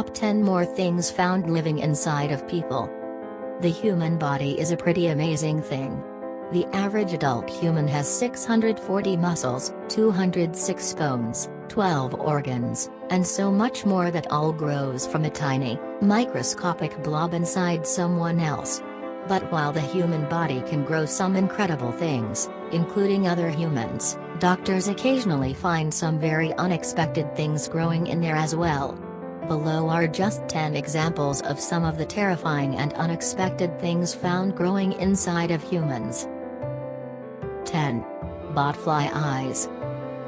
Top 10 more things found living inside of people. The human body is a pretty amazing thing. The average adult human has 640 muscles, 206 bones, 12 organs, and so much more that all grows from a tiny, microscopic blob inside someone else. But while the human body can grow some incredible things, including other humans, doctors occasionally find some very unexpected things growing in there as well. Below are just 10 examples of some of the terrifying and unexpected things found growing inside of humans. 10. Botfly eyes.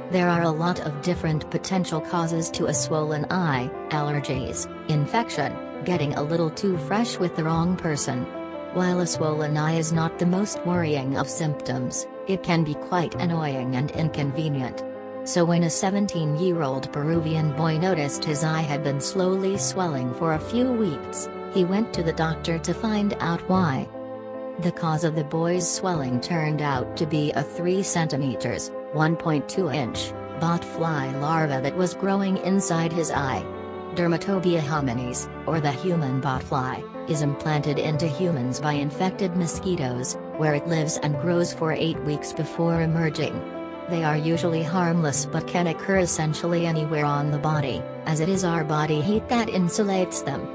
There are a lot of different potential causes to a swollen eye: allergies, infection, getting a little too fresh with the wrong person. While a swollen eye is not the most worrying of symptoms, it can be quite annoying and inconvenient. So when a 17-year-old Peruvian boy noticed his eye had been slowly swelling for a few weeks, he went to the doctor to find out why. The cause of the boy's swelling turned out to be a 3 cm, 1.2 inch, botfly larva that was growing inside his eye. Dermatobia hominis, or the human botfly, is implanted into humans by infected mosquitoes, where it lives and grows for 8 weeks before emerging. They are usually harmless but can occur essentially anywhere on the body, as it is our body heat that insulates them.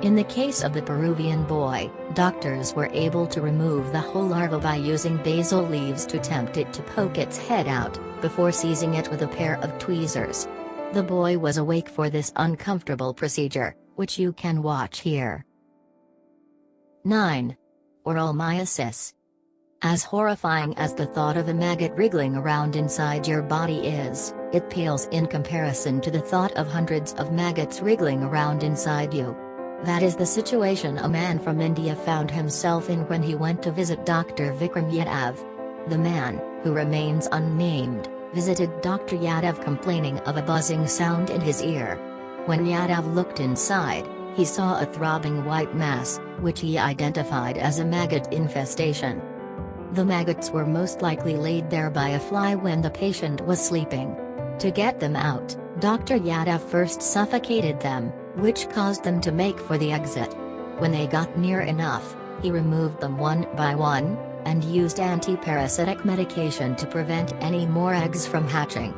In the case of the Peruvian boy, doctors were able to remove the whole larva by using basil leaves to tempt it to poke its head out, before seizing it with a pair of tweezers. The boy was awake for this uncomfortable procedure, which you can watch here. 9. Oral myiasis. As horrifying as the thought of a maggot wriggling around inside your body is, it pales in comparison to the thought of hundreds of maggots wriggling around inside you. That is the situation a man from India found himself in when he went to visit Dr. Vikram Yadav. The man, who remains unnamed, visited Dr. Yadav complaining of a buzzing sound in his ear. When Yadav looked inside, he saw a throbbing white mass, which he identified as a maggot infestation. The maggots were most likely laid there by a fly when the patient was sleeping. To get them out, Dr. Yadav first suffocated them, which caused them to make for the exit. When they got near enough, he removed them one by one, and used anti-parasitic medication to prevent any more eggs from hatching.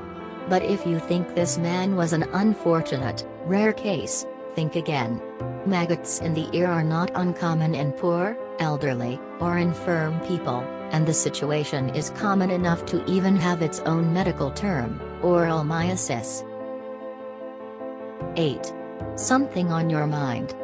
But if you think this man was an unfortunate, rare case, think again. Maggots in the ear are not uncommon in poor, elderly, or infirm people, and the situation is common enough to even have its own medical term, oral myiasis. 8. Something on your mind.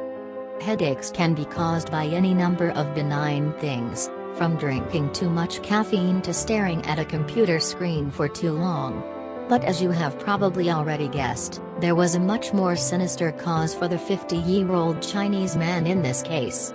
Headaches can be caused by any number of benign things, from drinking too much caffeine to staring at a computer screen for too long. But as you have probably already guessed, there was a much more sinister cause for the 50-year-old Chinese man in this case.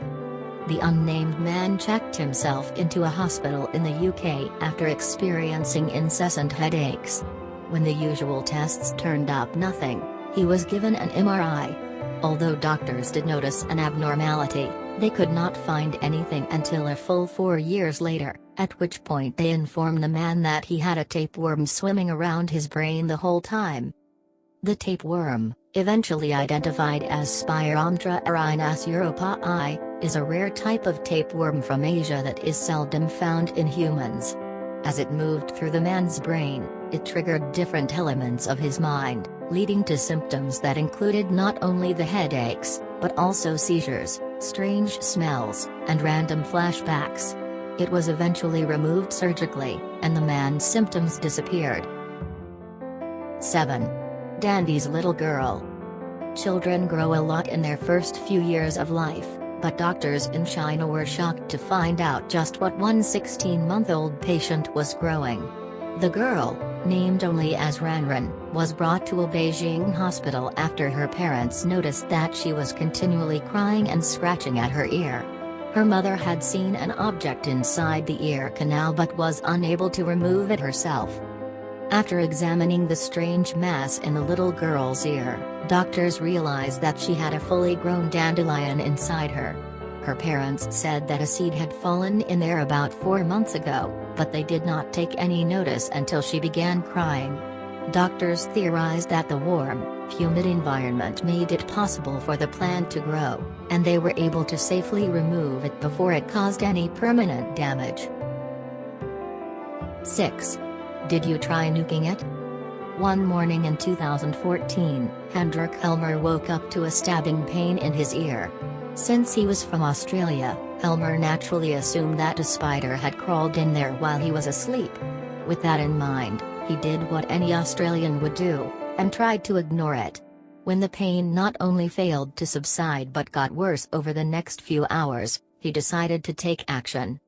The unnamed man checked himself into a hospital in the UK after experiencing incessant headaches. When the usual tests turned up nothing, he was given an MRI. Although doctors did notice an abnormality, they could not find anything until a full 4 years later, at which point they informed the man that he had a tapeworm swimming around his brain the whole time. The tapeworm, eventually identified as Spiromtra europaei, is a rare type of tapeworm from Asia that is seldom found in humans. As it moved through the man's brain, it triggered different elements of his mind, leading to symptoms that included not only the headaches, but also seizures, strange smells, and random flashbacks. It was eventually removed surgically, and the man's symptoms disappeared. 7. Dandy's little girl. Children grow a lot in their first few years of life, but doctors in China were shocked to find out just what one 16-month-old patient was growing. The girl, named only as Ranran, was brought to a Beijing hospital after her parents noticed that she was continually crying and scratching at her ear. Her mother had seen an object inside the ear canal but was unable to remove it herself. After examining the strange mass in the little girl's ear, doctors realized that she had a fully grown dandelion inside her. Her parents said that a seed had fallen in there about 4 months ago, but they did not take any notice until she began crying. Doctors theorized that the warm, humid environment made it possible for the plant to grow, and they were able to safely remove it before it caused any permanent damage. 6. Did you try nuking it? One morning in 2014, Hendrik Helmer woke up to a stabbing pain in his ear. Since he was from Australia, Helmer naturally assumed that a spider had crawled in there while he was asleep. With that in mind, he did what any Australian would do, and tried to ignore it. When the pain not only failed to subside but got worse over the next few hours, he decided to take action.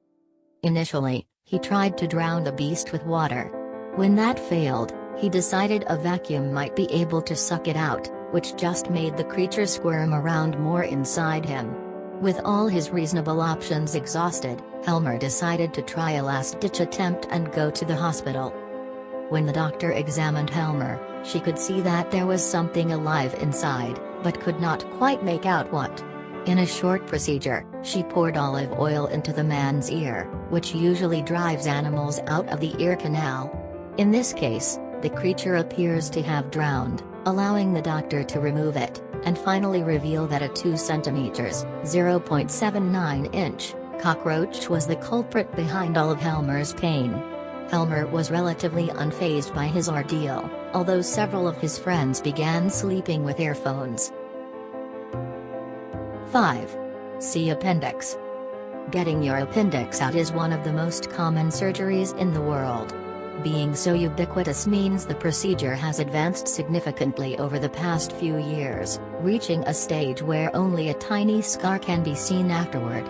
Initially, he tried to drown the beast with water. When that failed, he decided a vacuum might be able to suck it out, which just made the creature squirm around more inside him. With all his reasonable options exhausted, Helmer decided to try a last-ditch attempt and go to the hospital. When the doctor examined Helmer, she could see that there was something alive inside, but could not quite make out what. In a short procedure, she poured olive oil into the man's ear, which usually drives animals out of the ear canal. In this case, the creature appears to have drowned, allowing the doctor to remove it, and finally reveal that a 2 cm (0.79 inch) cockroach was the culprit behind all of Helmer's pain. Helmer was relatively unfazed by his ordeal, although several of his friends began sleeping with earphones. 5. See appendix. Getting your appendix out is one of the most common surgeries in the world. Being so ubiquitous means the procedure has advanced significantly over the past few years, reaching a stage where only a tiny scar can be seen afterward.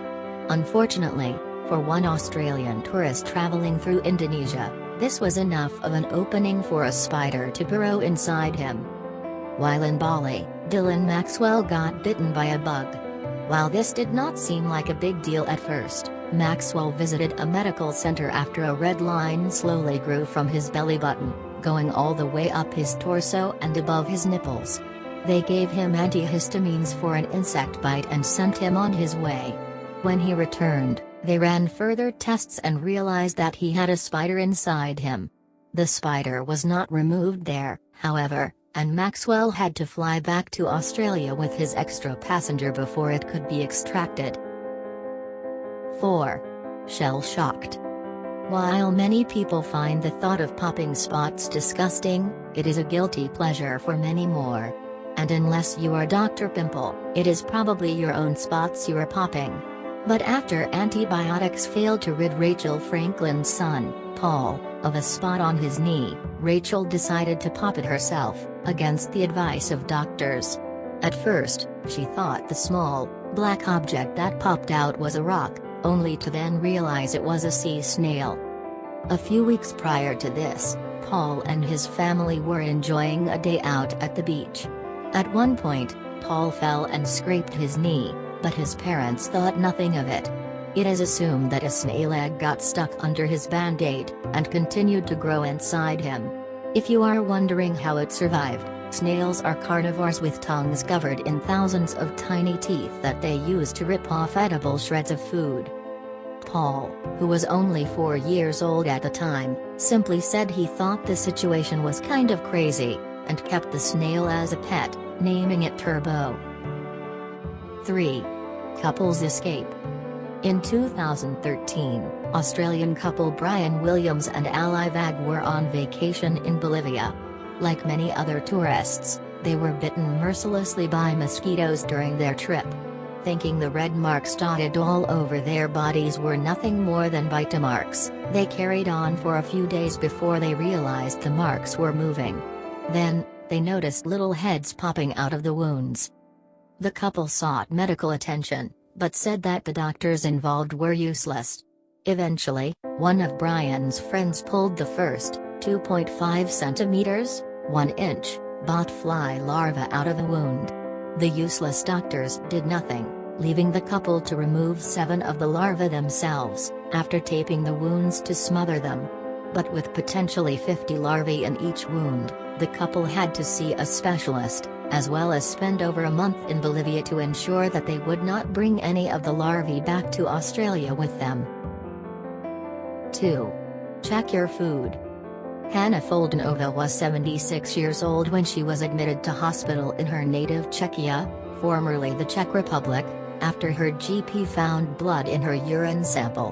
Unfortunately, for one Australian tourist traveling through Indonesia, this was enough of an opening for a spider to burrow inside him. While in Bali, Dylan Maxwell got bitten by a bug. While this did not seem like a big deal at first, Maxwell visited a medical center after a red line slowly grew from his belly button, going all the way up his torso and above his nipples. They gave him antihistamines for an insect bite and sent him on his way. When he returned, they ran further tests and realized that he had a spider inside him. The spider was not removed there, however, and Maxwell had to fly back to Australia with his extra passenger before it could be extracted. 4. Shell-shocked. While many people find the thought of popping spots disgusting, it is a guilty pleasure for many more. And unless you are Dr. Pimple, it is probably your own spots you are popping. But after antibiotics failed to rid Rachel Franklin's son, Paul, of a spot on his knee, Rachel decided to pop it herself, against the advice of doctors. At first, she thought the small, black object that popped out was a rock, only to then realize it was a sea snail. A few weeks prior to this, Paul and his family were enjoying a day out at the beach. At one point, Paul fell and scraped his knee, but his parents thought nothing of it. It is assumed that a snail egg got stuck under his band-aid, and continued to grow inside him. If you are wondering how it survived, snails are carnivores with tongues covered in thousands of tiny teeth that they use to rip off edible shreds of food. Paul, who was only 4 years old at the time, simply said he thought the situation was kind of crazy, and kept the snail as a pet, naming it Turbo. 3. Couples escape. In 2013, Australian couple Brian Williams and Ally Vag were on vacation in Bolivia. Like many other tourists, they were bitten mercilessly by mosquitoes during their trip. Thinking the red marks dotted all over their bodies were nothing more than bite marks, they carried on for a few days before they realized the marks were moving. Then, they noticed little heads popping out of the wounds. The couple sought medical attention, but said that the doctors involved were useless. Eventually, one of Brian's friends pulled the first, 2.5 centimeters, 1 inch, botfly larva out of the wound. The useless doctors did nothing, leaving the couple to remove 7 of the larvae themselves, after taping the wounds to smother them. But with potentially 50 larvae in each wound, the couple had to see a specialist, as well as spend over a month in Bolivia to ensure that they would not bring any of the larvae back to Australia with them. 2. Check your food. Hanna Foldenova was 76 years old when she was admitted to hospital in her native Czechia, formerly the Czech Republic, after her GP found blood in her urine sample.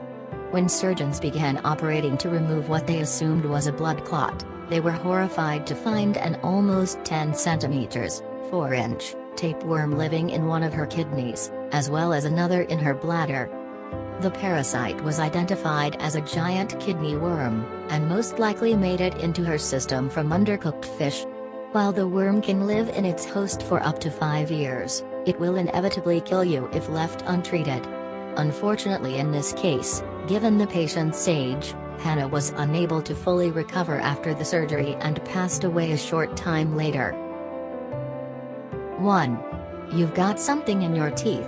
When surgeons began operating to remove what they assumed was a blood clot, they were horrified to find an almost 10 centimeters, 4-inch, tapeworm living in one of her kidneys, as well as another in her bladder. The parasite was identified as a giant kidney worm, and most likely made it into her system from undercooked fish. While the worm can live in its host for up to 5 years, it will inevitably kill you if left untreated. Unfortunately, in this case, given the patient's age, Hanna was unable to fully recover after the surgery and passed away a short time later. 1. You've got something in your teeth.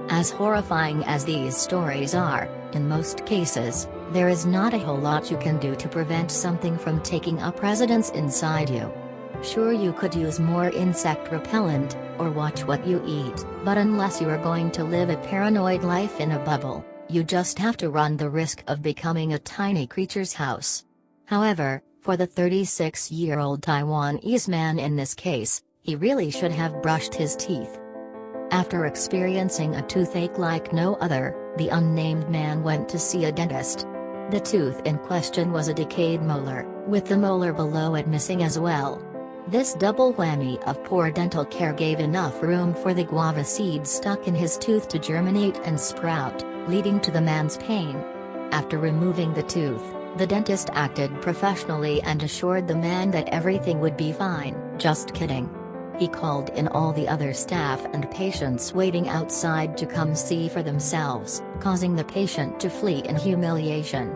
As horrifying as these stories are, in most cases, there is not a whole lot you can do to prevent something from taking up residence inside you. Sure, you could use more insect repellent, or watch what you eat, but unless you are going to live a paranoid life in a bubble, you just have to run the risk of becoming a tiny creature's house. However, for the 36-year-old Taiwanese man in this case, he really should have brushed his teeth. After experiencing a toothache like no other, the unnamed man went to see a dentist. The tooth in question was a decayed molar, with the molar below it missing as well. This double whammy of poor dental care gave enough room for the guava seed stuck in his tooth to germinate and sprout, leading to the man's pain. After removing the tooth, the dentist acted professionally and assured the man that everything would be fine. Just kidding. He called in all the other staff and patients waiting outside to come see for themselves, causing the patient to flee in humiliation.